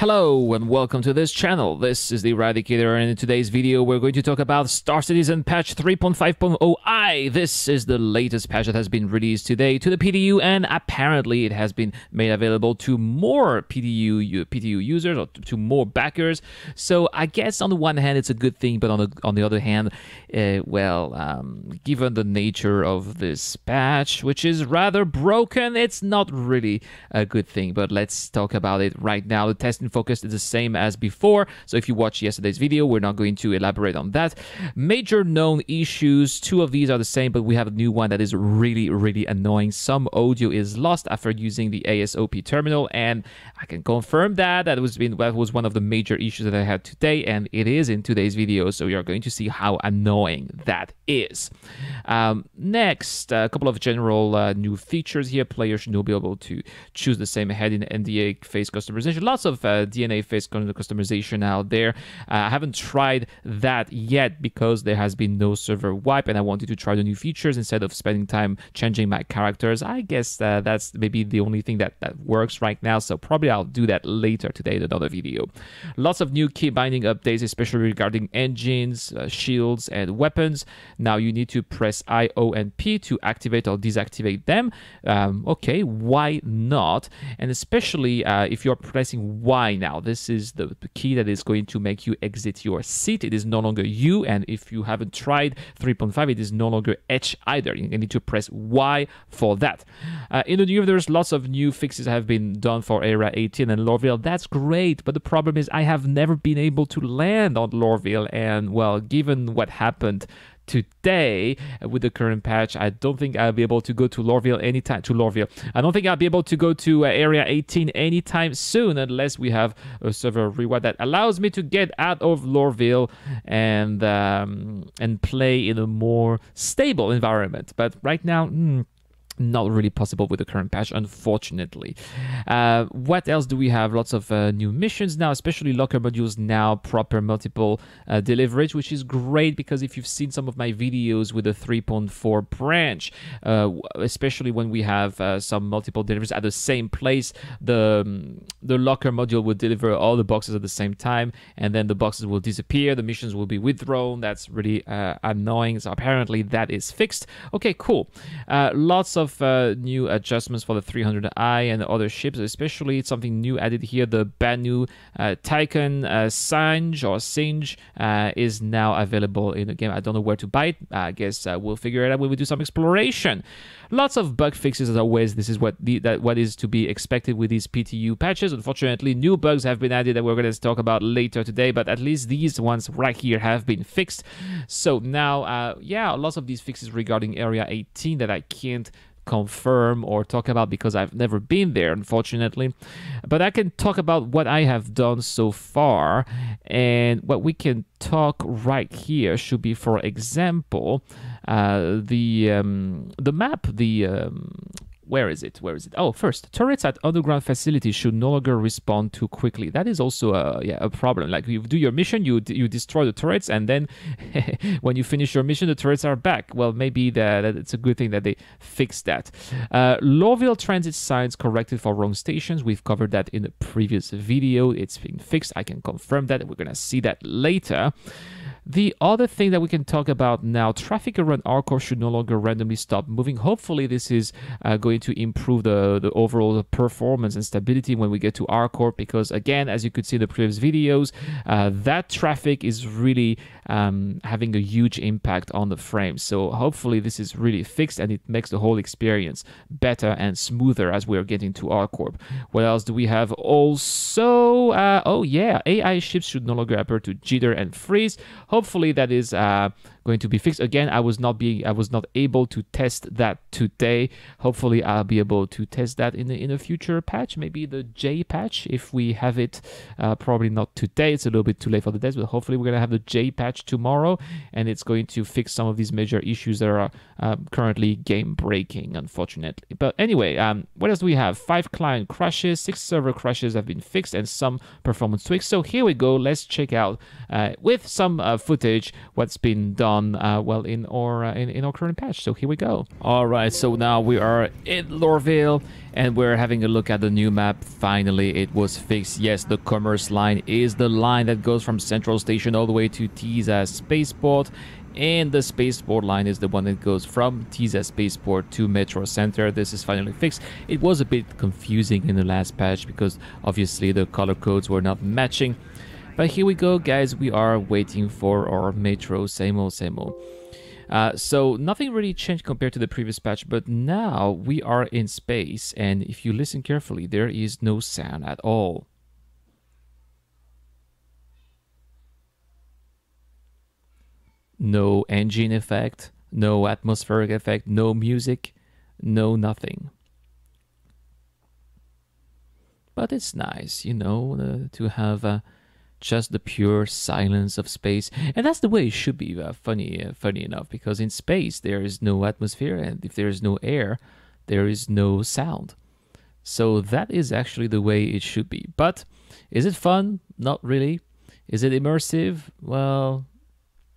Hello and welcome to this channel. This is the Eradicator, and in today's video we're going to talk about Star Citizen patch 3.5.0i. This is the latest patch that has been released today to the PTU, and apparently it has been made available to more PTU users, or to more backers. So I guess on the one hand it's a good thing, but on the other hand, given the nature of this patch, which is rather broken, it's not really a good thing. But let's talk about it right now. The testing focus is the same as before, so if you watched yesterday's video, we're not going to elaborate on that. Major known issues, two of these are the same, but we have a new one that is really annoying. Some audio is lost after using the ASOP terminal, and I can confirm that was one of the major issues that I had today, and it is in today's video, so you're going to see how annoying that is. Next, a couple of general new features here. Players should now be able to choose the same head in NDA face customization. Lots of DNA face customization out there. I haven't tried that yet because there has been no server wipe, and I wanted to try the new features instead of spending time changing my characters. I guess that's maybe the only thing that works right now, so probably I'll do that later today in another video. Lots of new key binding updates, especially regarding engines, shields, and weapons. Now you need to press I, O, and P to activate or deactivate them. Okay, why not? And especially if you're pressing Y now, this is the key that is going to make you exit your seat. It is no longer U, and if you haven't tried 3.5, it is no longer H either. You need to press Y for that. In the new, there's lots of new fixes that have been done for Area 18 and Lorville. That's great, but the problem is I have never been able to land on Lorville, and well, given what happened today with the current patch, I don't think I'll be able to go to Lorville anytime. I don't think I'll be able to go to Area 18 anytime soon, unless we have a server reward that allows me to get out of Lorville and play in a more stable environment. But right now, not really possible with the current patch, unfortunately. What else do we have? Lots of new missions now, especially locker modules now, proper multiple deliveries, which is great because if you've seen some of my videos with the 3.4 branch, especially when we have some multiple deliveries at the same place, the locker module will deliver all the boxes at the same time, and then the boxes will disappear, the missions will be withdrawn. That's really annoying. So apparently that is fixed. Okay, cool. Lots of new adjustments for the 300i and other ships, especially something new added here. The Banu Tycoon Singe is now available in the game. I don't know where to buy it. I guess we'll figure it out when we do some exploration. Lots of bug fixes as always. This is what is to be expected with these PTU patches. Unfortunately, new bugs have been added that we're going to talk about later today, but at least these ones right here have been fixed. So now, yeah, lots of these fixes regarding Area 18 that I can't confirm or talk about because I've never been there, unfortunately, but I can talk about what I have done so far. And what we can talk right here should be, for example, the map, where is it? Oh, first, turrets at underground facilities should no longer respawn too quickly. That is also a problem. Like, you do your mission, you destroy the turrets, and then when you finish your mission, the turrets are back. Well, maybe it's a good thing that they fixed that. Lorville transit signs corrected for wrong stations. We've covered that in the previous video. It's been fixed. I can confirm that. We're going to see that later. The other thing that we can talk about now, traffic around Arcorp should no longer randomly stop moving. Hopefully this is going to improve the overall performance and stability when we get to Arcorp, because again, as you could see in the previous videos, that traffic is really having a huge impact on the frames. So hopefully this is really fixed and it makes the whole experience better and smoother as we're getting to Arcorp. What else do we have? Also, oh yeah, AI ships should no longer appear to jitter and freeze. Hopefully that is going to be fixed. Again, I was not able to test that today. Hopefully I'll be able to test that in a future patch, maybe the J patch if we have it. Probably not today, it's a little bit too late for the test, but hopefully we're gonna have the J patch patch tomorrow, and it's going to fix some of these major issues that are currently game breaking, unfortunately. But anyway, what else do we have? 5 client crashes, 6 server crashes have been fixed, and some performance tweaks. So here we go. Let's check out with some footage what's been done well in our current patch. So here we go. All right, so now we are in Lorville, and we're having a look at the new map. Finally, it was fixed. Yes, the commerce line is the line that goes from Central Station all the way to Tisa Spaceport, and the Spaceport line is the one that goes from Tisa Spaceport to Metro Center. This is finally fixed. It was a bit confusing in the last patch because obviously the color codes were not matching. But here we go, guys. We are waiting for our Metro, same old, same old. So nothing really changed compared to the previous patch, but now we are in space, and if you listen carefully, there is no sound at all. No engine effect, no atmospheric effect, no music, no nothing. But it's nice, you know, to have just the pure silence of space, and that's the way it should be. Funny enough, because in space there is no atmosphere, and if there is no air, there is no sound. So that is actually the way it should be. But is it fun? Not really. Is it immersive? Well,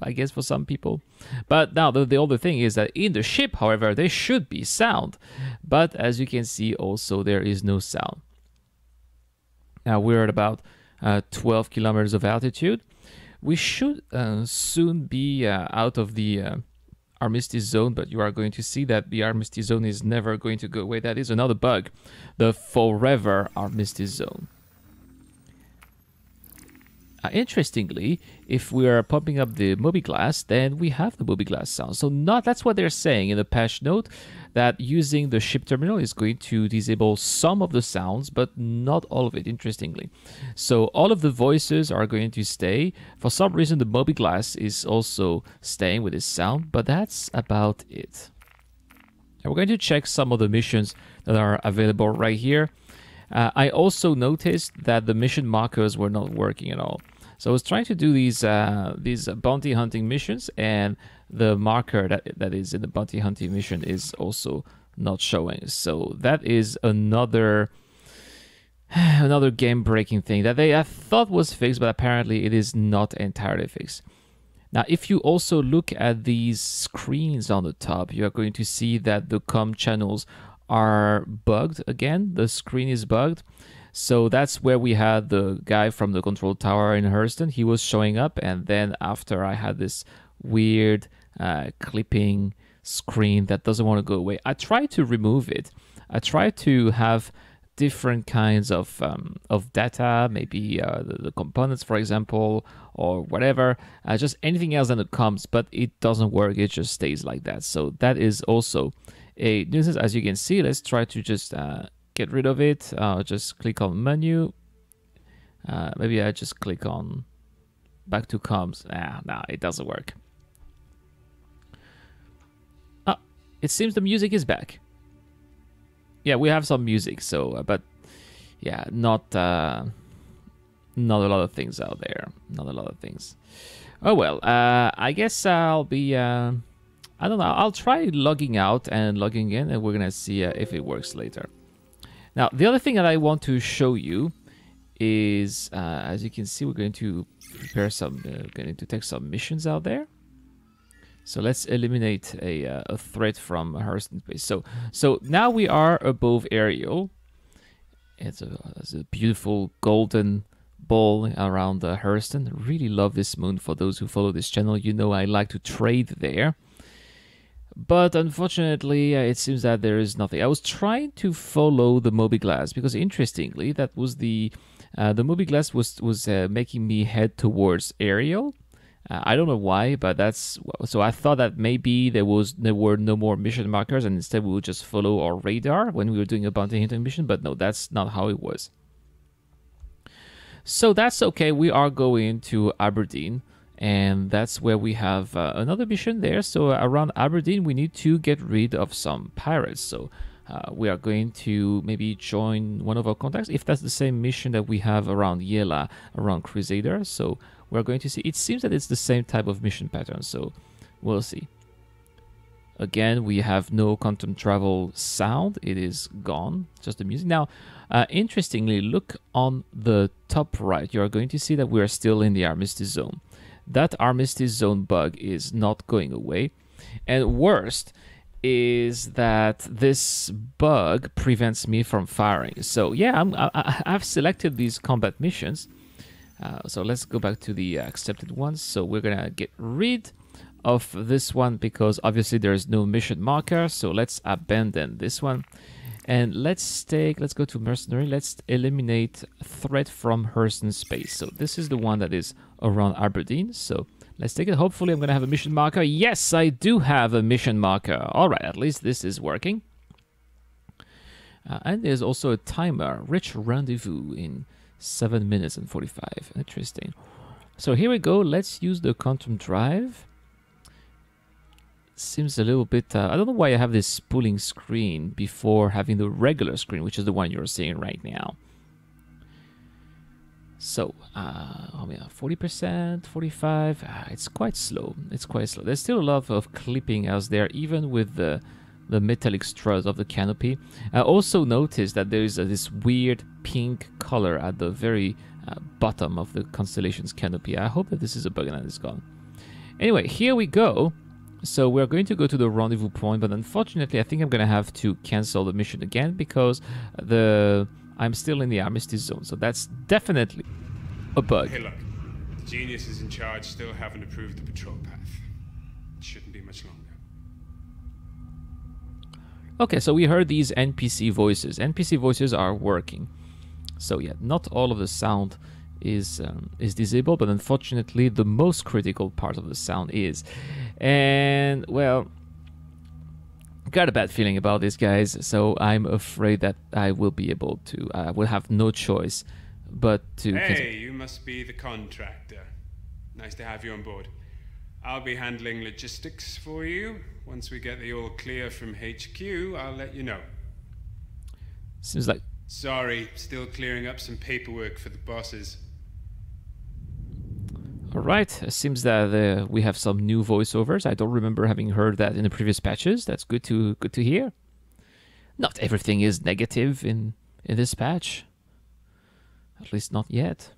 I guess for some people. But now the other thing is that in the ship, however, there should be sound, but as you can see, also there is no sound. Now we're at about 12 kilometers of altitude. We should soon be out of the Armistice Zone, but you are going to see that the Armistice Zone is never going to go away. That is another bug, the forever Armistice Zone. Interestingly, if we are pumping up the mobiGlas, then we have the mobiGlas sound. So that's what they're saying in the patch note, that using the ship terminal is going to disable some of the sounds, but not all of it, interestingly. So all of the voices are going to stay. For some reason, the mobiGlas is also staying with its sound, but that's about it. And we're going to check some of the missions that are available right here. I also noticed that the mission markers were not working at all. So I was trying to do these bounty hunting missions, and the marker that is in the bounty hunting mission is also not showing. So that is another game-breaking thing that I thought was fixed, but apparently it is not entirely fixed. Now, if you also look at these screens on the top, you are going to see that the comm channels are bugged again. The screen is bugged. So that's where we had the guy from the control tower in Hurston. He was showing up, and then after I had this weird clipping screen that doesn't want to go away. I tried to remove it. I tried to have different kinds of data, maybe the components, for example, or whatever, just anything else than the comms, but it doesn't work. It just stays like that. So that is also a nuisance. As you can see, let's try to just get rid of it. Just click on menu. Maybe I just click on back to comms. No, it doesn't work. It seems the music is back. Yeah, we have some music, so but yeah, not a lot of things out there. Not a lot of things. Oh well, I guess I'll be I don't know. I'll try logging out and logging in, and we're gonna see if it works later. Now, the other thing that I want to show you is, as you can see, we're going to prepare some, going to take some missions out there. So let's eliminate a threat from Hurston Space. So now we are above Ariel. It's a beautiful golden ball around Hurston. Really love this moon. For those who follow this channel, you know I like to trade there. But unfortunately, it seems that there is nothing. I was trying to follow the mobiGlas because, interestingly, that was the mobiGlas was making me head towards Ariel. I don't know why, but that's so. I thought that maybe there were no more mission markers, and instead we would just follow our radar when we were doing a bounty hunting mission. But no, that's not how it was. So that's okay. We are going to Aberdeen. And that's where we have another mission there. So around Aberdeen, we need to get rid of some pirates. So we are going to maybe join one of our contacts, if that's the same mission that we have around Yela, around Crusader. So we're going to see. It seems that it's the same type of mission pattern, so we'll see. Again, we have no quantum travel sound. It is gone, just the music. Now, interestingly, look on the top right. You are going to see that we are still in the Armistice Zone. That Armistice Zone bug is not going away. And worst is that this bug prevents me from firing. So yeah, I've selected these combat missions. So let's go back to the accepted ones. So we're gonna get rid of this one because obviously there is no mission marker. So let's abandon this one. And let's go to mercenary. Let's eliminate threat from Hurston space. So this is the one that is around Aberdeen. So let's take it. Hopefully I'm going to have a mission marker. Yes, I do have a mission marker. All right, at least this is working. And there's also a timer. Rich rendezvous in 7 minutes and 45. Interesting. So here we go. Let's use the quantum drive. Seems a little bit... I don't know why I have this spooling screen before having the regular screen, which is the one you're seeing right now. So, 40%, 45, it's quite slow. It's quite slow. There's still a lot of clipping out there, even with the metallic strut of the canopy. I also noticed that there is this weird pink color at the very bottom of the constellation's canopy. I hope that this is a bug and that is gone. Anyway, here we go. So we're going to go to the rendezvous point, but unfortunately I think I'm going to have to cancel the mission again because I'm still in the Armistice Zone, so that's definitely a bug. Hey look, the geniuses in charge still haven't approved the patrol path. It shouldn't be much longer. Okay, so we heard these NPC voices. NPC voices are working. So yeah, not all of the sound is disabled, but unfortunately the most critical part of the sound is. And well, got a bad feeling about this, guys, so I'm afraid that I will be able to will have no choice but to... Hey, you must be the contractor. Nice to have you on board. I'll be handling logistics for you. Once we get the all clear from HQ, I'll let you know. Seems like... Sorry, still clearing up some paperwork for the bosses. Alright, it seems that we have some new voiceovers. I don't remember having heard that in the previous patches. That's good to hear. Not everything is negative in this patch. At least not yet.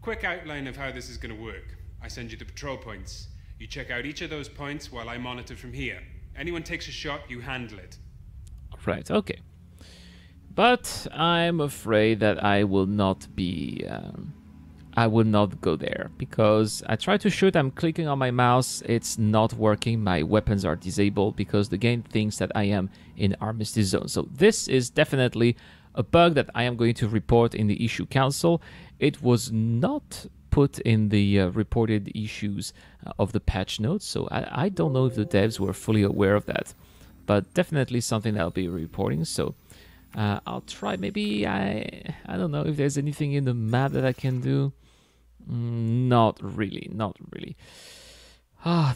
Quick outline of how this is going to work. I send you the patrol points. You check out each of those points while I monitor from here. Anyone takes a shot, you handle it. Right, okay. But I'm afraid that I will not be... I will not go there, because I try to shoot, I'm clicking on my mouse, it's not working, my weapons are disabled because the game thinks that I am in Armistice Zone. So this is definitely a bug that I am going to report in the issue council. It was not put in the reported issues of the patch notes, so I don't know if the devs were fully aware of that, but definitely something that I'll be reporting. So I'll try, maybe, I don't know if there's anything in the map that I can do. Not really.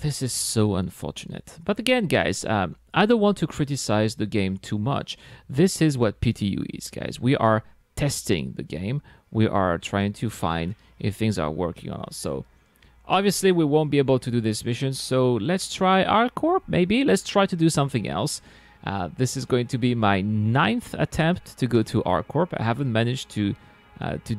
This is so unfortunate. But again, guys, I don't want to criticize the game too much. This is what PTU is, guys. We are testing the game. We are trying to find if things are working or not. So obviously we won't be able to do this mission, so let's try R-Corp, maybe. Let's try to do something else. This is going to be my 9th attempt to go to R-Corp. I haven't managed to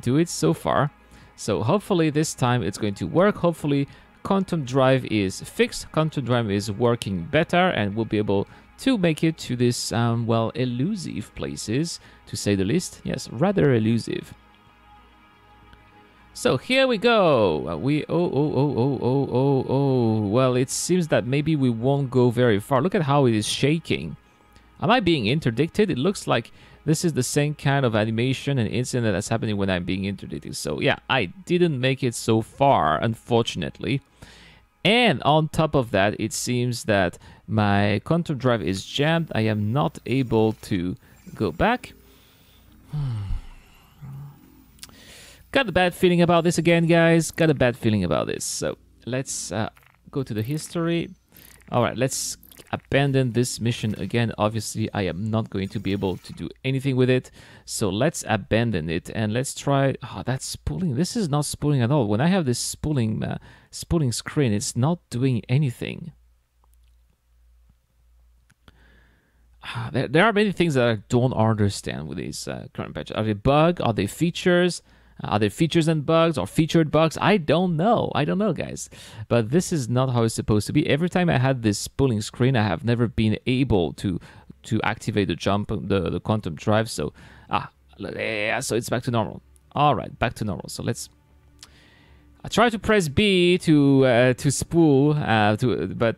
do it so far. So hopefully this time it's going to work. Hopefully Quantum Drive is fixed. Quantum Drive is working better and we'll be able to make it to this, well, elusive places, to say the least. Yes, rather elusive. So here we go. Well, it seems that maybe we won't go very far. Look at how it is shaking. Am I being interdicted? It looks like this is the same kind of animation and incident that's happening when I'm being interdicted. So yeah, I didn't make it so far, unfortunately. And on top of that, it seems that my quantum drive is jammed. I am not able to go back. Got a bad feeling about this again, guys. Got a bad feeling about this. So let's go to the history. All right, let's abandon this mission again. Obviously, I am not going to be able to do anything with it. So let's abandon it and let's try... Oh, that's spooling. This is not spooling at all. When I have this spooling screen, it's not doing anything. There are many things that I don't understand with these current patches. Are they bugs? Are they features? Are they features and bugs or featured bugs? I don't know. I don't know, guys. But this is not how it's supposed to be. Every time I had this spooling screen, I have never been able to activate the quantum drive. So yeah, so it's back to normal. All right, back to normal. So let's... I try to press B to spool, but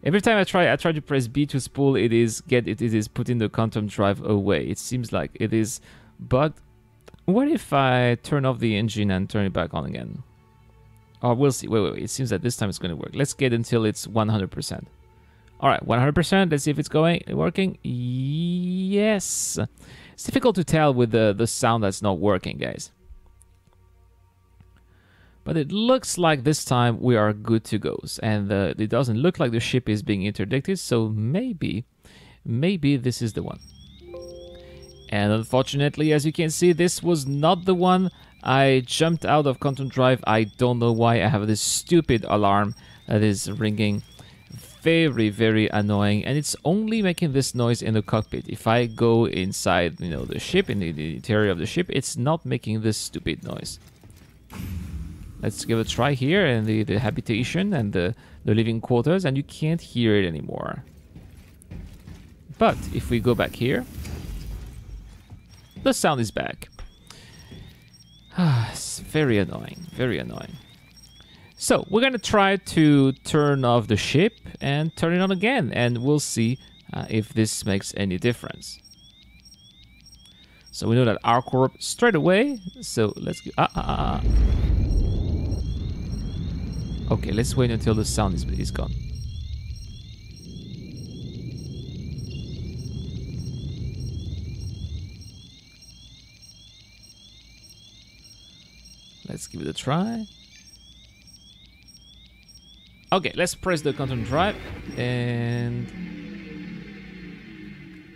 every time I try to press B to spool, it is putting the quantum drive away. It seems like it is bugged. What if I turn off the engine and turn it back on again? Oh, we'll see. Wait. It seems that this time it's going to work. Let's get until it's 100%. All right, 100%. Let's see if it's working. Yes. It's difficult to tell with the sound that's not working, guys. But it looks like this time we are good to go. And it doesn't look like the ship is being interdicted. So maybe this is the one. And unfortunately, as you can see, this was not the one. I jumped out of quantum drive. I don't know why. I have this stupid alarm that is ringing. Very, very annoying. And it's only making this noise in the cockpit. If I go inside, the ship, in the interior of the ship, it's not making this stupid noise. Let's give it a try here in the habitation and the living quarters, and you can't hear it anymore. But if we go back here, the sound is back. It's very annoying, very annoying. So we're gonna try to turn off the ship and turn it on again, and we'll see if this makes any difference. So we know that our corp straight away. So let's go. Okay, let's wait until the sound is gone. Let's give it a try. Okay, let's press the quantum drive, and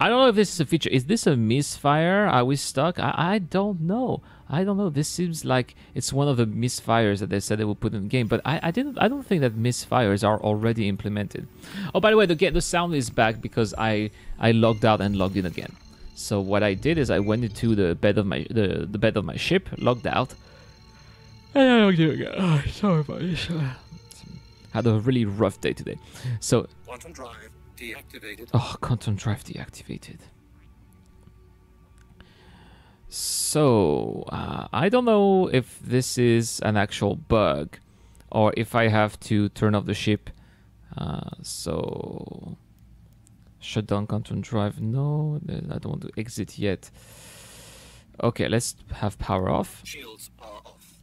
I don't know if this is a feature. Is this a misfire? Are we stuck? I don't know. I don't know. This seems like it's one of the misfires that they said they will put in the game, but I don't think that misfires are already implemented. Oh, by the way, the sound is back because I logged out and logged in again. So what I did is I went into the bed of my ship, logged out, and I logged in again. Oh, sorry about this. Had a really rough day today. So quantum drive deactivated. Oh, quantum drive deactivated. So I don't know if this is an actual bug or if I have to turn off the ship. So shut down quantum drive. No, I don't want to exit yet. Okay, let's have power off. Shields are off.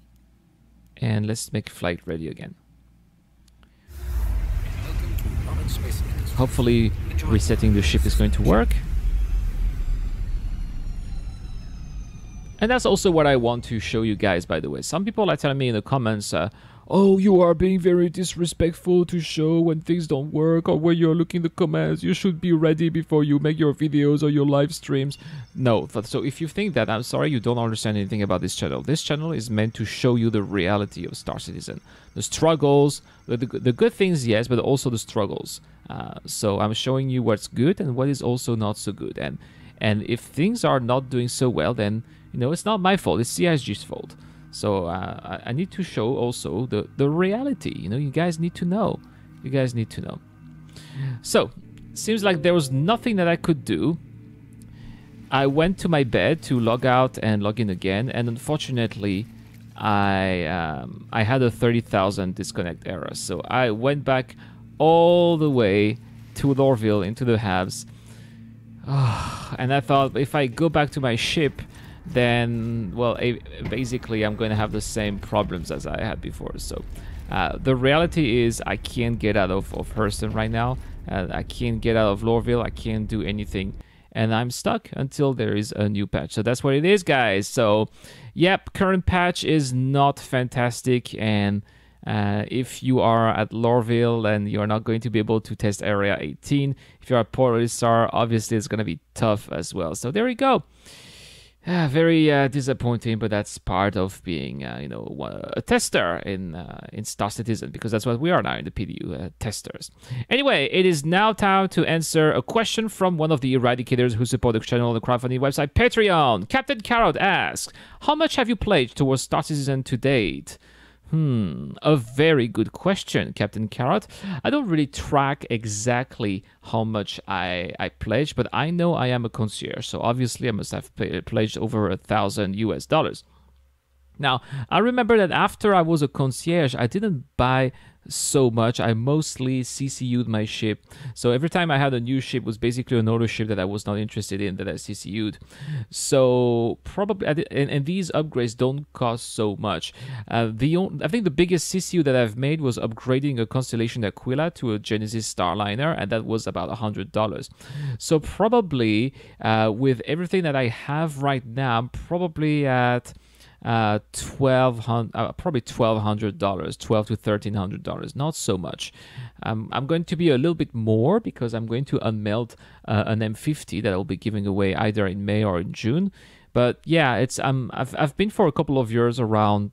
And let's make flight ready again. Hopefully resetting the ship is going to work. And that's also what I want to show you guys, by the way. Some people are telling me in the comments, oh, you are being very disrespectful to show when things don't work or when you're looking the commands. You should be ready before you make your videos or your live streams. No, so if you think that, I'm sorry, you don't understand anything about this channel. This channel is meant to show you the reality of Star Citizen. The struggles, the good things, yes, but also the struggles. So I'm showing you what's good and what is also not so good. And if things are not doing so well, then, it's not my fault. It's CISG's fault. So I need to show also the reality. You guys need to know. You guys need to know. So, seems like there was nothing that I could do. I went to my bed to log out and log in again, and unfortunately, I had a 30,000 disconnect error. So I went back all the way to Lorville into the Habs, and I thought if I go back to my ship, then, well, basically I'm going to have the same problems as I had before. So the reality is I can't get out of Hurston right now. I can't get out of Lorville. I can't do anything. And I'm stuck until there is a new patch. So that's what it is, guys. So, yep, current patch is not fantastic. And If you are at Lorville and you're not going to be able to test Area 18, if you're at Port Olisar, obviously it's going to be tough as well. So there you go. Very disappointing, but that's part of being, a tester in Star Citizen, because that's what we are now in the PTU, testers. Anyway, it is now time to answer a question from one of the eradicators who support the channel on the crowdfunding website Patreon. Captain Carrot asks, how much have you pledged towards Star Citizen to date? A very good question, Captain Carrot. I don't really track exactly how much I pledge, but I know I am a concierge, so obviously I must have pledged over $1,000 US. Now, I remember that after I was a concierge, I didn't buy so much. I mostly CCU'd my ship. So every time I had a new ship was basically another ship that I was not interested in that I CCU'd. So probably, and these upgrades don't cost so much. I think the biggest CCU that I've made was upgrading a Constellation Aquila to a Genesis Starliner, and that was about $100. So probably with everything that I have right now, I'm probably at probably $1,200, $1,200 to $1,300, not so much. I'm going to be a little bit more because I'm going to unmelt an M50 that I'll be giving away either in May or in June. But yeah, it's I've been for a couple of years around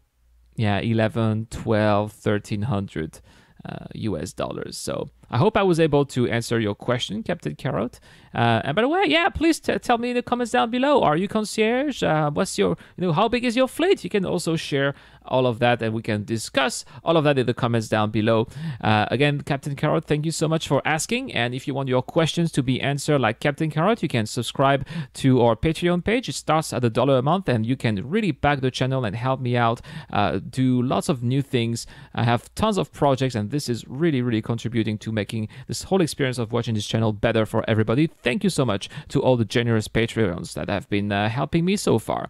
11, 12, 1,300 US dollars. So I hope I was able to answer your question, Captain Carrot. And by the way, please tell me in the comments down below. Are you concierge? What's your, how big is your fleet? You can also share all of that, and we can discuss all of that in the comments down below. Again, Captain Carrot, thank you so much for asking. And if you want your questions to be answered like Captain Carrot, you can subscribe to our Patreon page. It starts at $1 a month, and you can really back the channel and help me out, do lots of new things. I have tons of projects, and this is really, really contributing to making this whole experience of watching this channel better for everybody. Thank you so much to all the generous Patreons that have been helping me so far.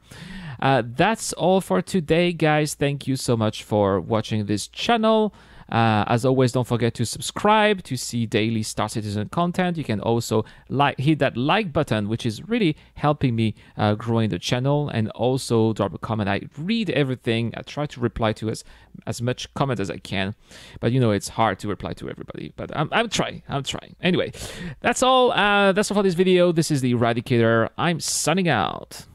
That's all for today, guys. Thank you so much for watching this channel. As always, don't forget to subscribe to see daily Star Citizen content. You can also hit that like button, which is really helping me growing the channel, and also drop a comment. I read everything. I try to reply to as much comment as I can, but it's hard to reply to everybody, but I'm trying. Anyway, that's all for this video. This is the Eradicator. I'm signing out.